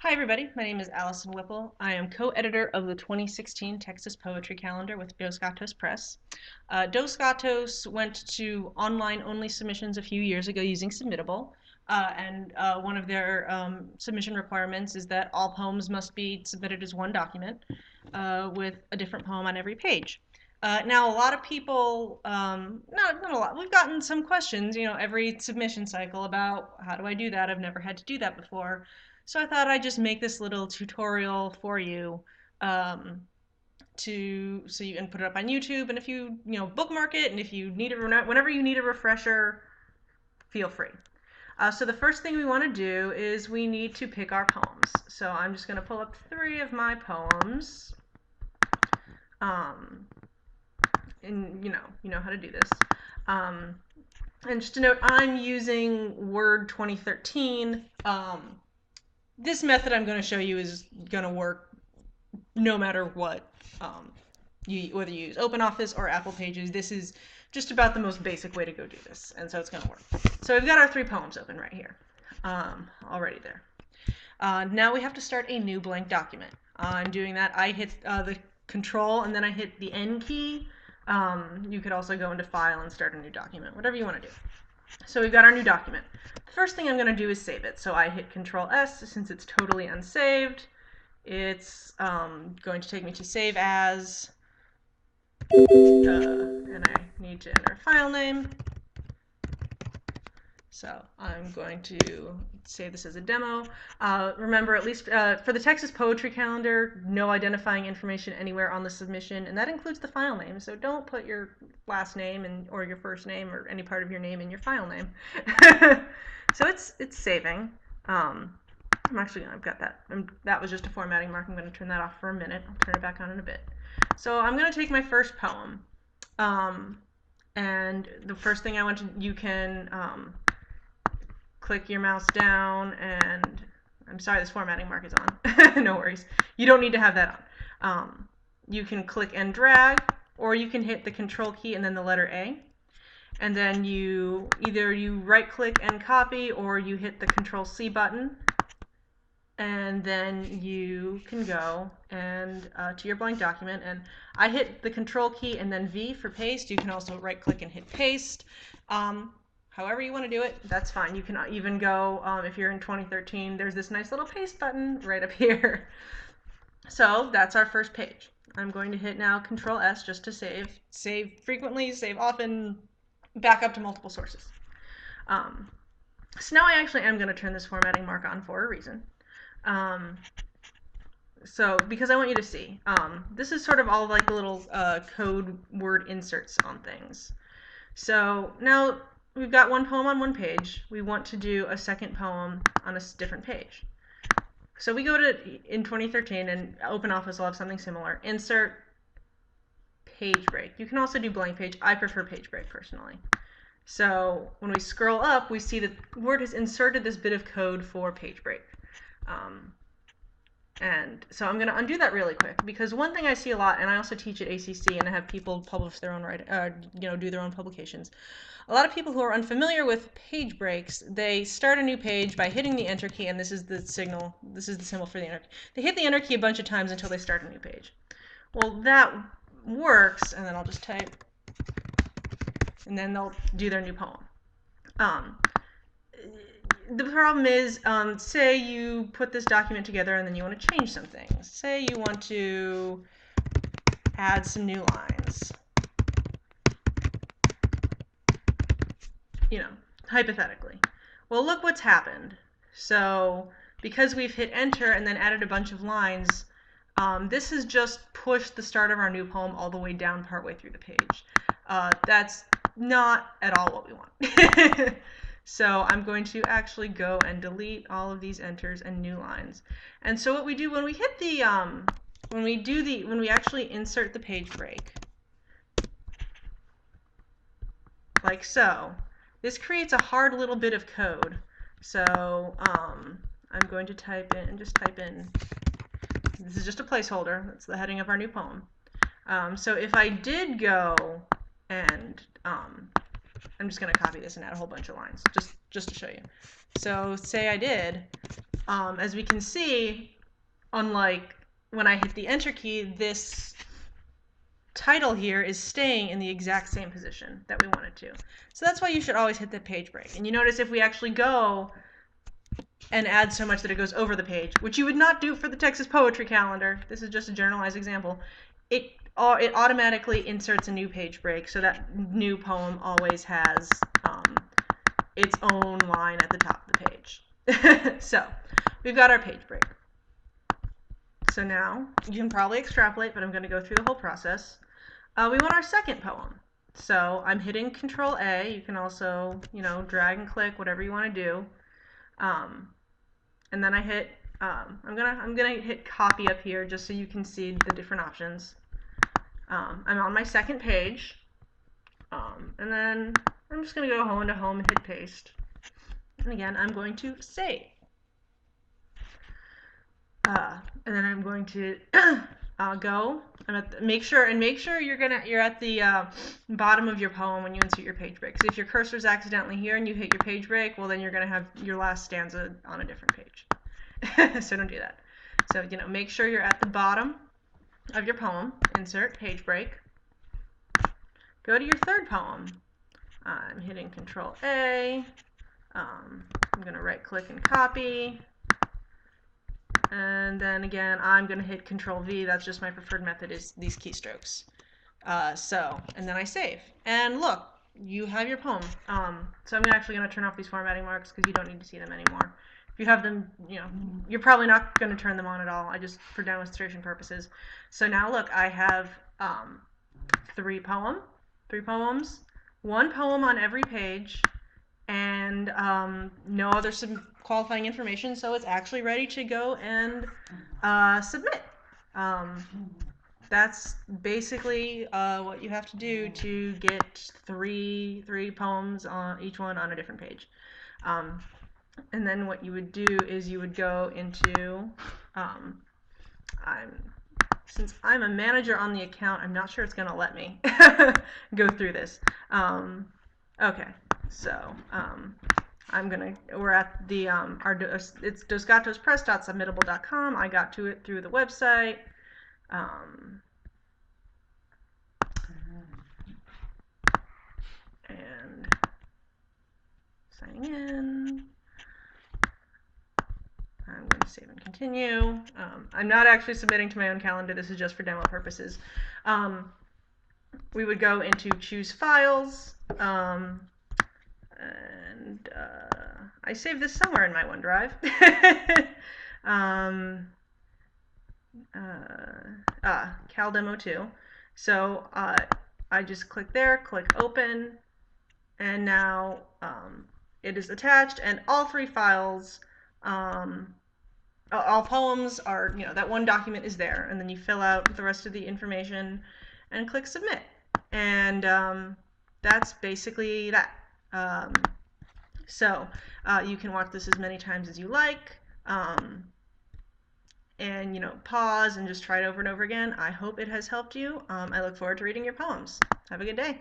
Hi everybody, my name is Allison Whipple. I am co-editor of the 2016 Texas Poetry Calendar with Dos Gatos Press. Dos Gatos went to online-only submissions a few years ago using Submittable, and one of their submission requirements is that all poems must be submitted as one document with a different poem on every page. Now, a lot of people, not a lot, we've gotten some questions, every submission cycle about how do I do that? I've never had to do that before. So I thought I'd just make this little tutorial for you so you can put it up on YouTube. And if you bookmark it, and if you need whenever you need a refresher, feel free. So the first thing we want to do is we need to pick our poems. So I'm just going to pull up 3 of my poems. And you know how to do this. And just to note, I'm using Word 2013. This method I'm going to show you is going to work no matter what, whether you use OpenOffice or Apple Pages. This is just about the most basic way to go do this, and so it's going to work. So we've got our 3 poems open right here, already there. Now we have to start a new blank document. I'm doing that. I hit the Control and then I hit the N key. You could also go into File and start a new document, whatever you want to do. So we've got our new document. The first thing I'm going to do is save it. So I hit Control S since it's totally unsaved. It's going to take me to Save As, and I need to enter a file name. So I'm going to save this as a demo. Remember, at least for the Texas Poetry Calendar, no identifying information anywhere on the submission, and that includes the file name. So don't put your last name or your first name or any part of your name in your file name. So it's saving. I've got that. That was just a formatting mark. I'm going to turn that off for a minute. I'll turn it back on in a bit. So I'm going to take my first poem. And the first thing you can click your mouse down, and I'm sorry, this formatting mark is on. No worries. You don't need to have that on. You can click and drag, or you can hit the Control key and then the letter A. And then either you right-click and copy, or you hit the Control-C button, and then you can go and to your blank document. And I hit the Control key and then V for paste. You can also right-click and hit paste. However you want to do it, that's fine. You can even go, if you're in 2013, there's this nice little paste button right up here. So that's our first page. I'm going to hit now Control S just to save. Save frequently, save often, back up to multiple sources. So now I actually am going to turn this formatting mark on for a reason. Because I want you to see. This is sort of all like the little code word inserts on things. So now we've got one poem on one page. We want to do a second poem on a different page. So we go in 2013, and OpenOffice will have something similar. Insert, page break. You can also do blank page. I prefer page break personally. So when we scroll up, we see that Word has inserted this bit of code for page break. And so I'm going to undo that really quick, because one thing I see a lot, and I also teach at ACC, and I have people publish their own do their own publications. A lot of people who are unfamiliar with page breaks, they start a new page by hitting the Enter key, and this is the signal. This is the symbol for the Enter key. They hit the Enter key a bunch of times until they start a new page. Well, that works, and then I'll just type, and then they'll do their new poem. The problem is, say you put this document together and then you want to change some things. Say you want to add some new lines. Hypothetically. Well, look what's happened. So, because we've hit enter and then added a bunch of lines, this has just pushed the start of our new poem all the way down partway through the page. That's not at all what we want. So I'm going to actually go and delete all of these enters and new lines. And so what we do when we hit the, when we actually insert the page break, like so, this creates a hard little bit of code. So I'm going to type in, this is just a placeholder, that's the heading of our new poem. So if I did go and, I'm just going to copy this and add a whole bunch of lines, just to show you. So say I did, as we can see, unlike when I hit the enter key, this title here is staying in the exact same position that we want it to. So that's why you should always hit the page break. And you notice if we actually go and add so much that it goes over the page, which you would not do for the Texas Poetry Calendar, this is just a generalized example, it automatically inserts a new page break, so that new poem always has its own line at the top of the page. So we've got our page break. So now you can probably extrapolate, but I'm going to go through the whole process. We want our second poem. So I'm hitting Control A. You can also, drag and click, whatever you want to do. And then I hit, I'm gonna hit copy up here just so you can see the different options. I'm on my second page. And then I'm just gonna go home to home and hit paste. And again, I'm going to save. And then I'm going to go. Make sure you're at the bottom of your poem when you insert your page break. So if your cursor's accidentally here and you hit your page break, well then you're gonna have your last stanza on a different page. So don't do that. So make sure you're at the bottom of your poem. Insert page break. Go to your third poem. I'm hitting Control A. I'm gonna right click and copy. And then again, I'm going to hit Control V. That's just my preferred method, is these keystrokes. And then I save. And look, you have your poem. So I'm actually going to turn off these formatting marks because you don't need to see them anymore. If you have them, you're probably not going to turn them on at all. I just, for demonstration purposes. So now look, I have three poems, one poem on every page, and no other qualifying information, so it's actually ready to go and submit. That's basically what you have to do to get three poems, each one on a different page. And then what you would do is you would go into, since I'm a manager on the account, I'm not sure it's going to let me go through this. Okay. So we're at the it's dosgatospress.submittable.com. I got to it through the website. And signing in. I'm going to save and continue. I'm not actually submitting to my own calendar. This is just for demo purposes. We would go into choose files. And I saved this somewhere in my OneDrive. CalDemo2. So I just click there, click open, and now it is attached, and all three files, all poems are, that one document is there, and then you fill out the rest of the information and click submit. And that's basically that. So you can watch this as many times as you like, and pause and just try it over and over again. I hope it has helped you. I look forward to reading your poems. Have a good day.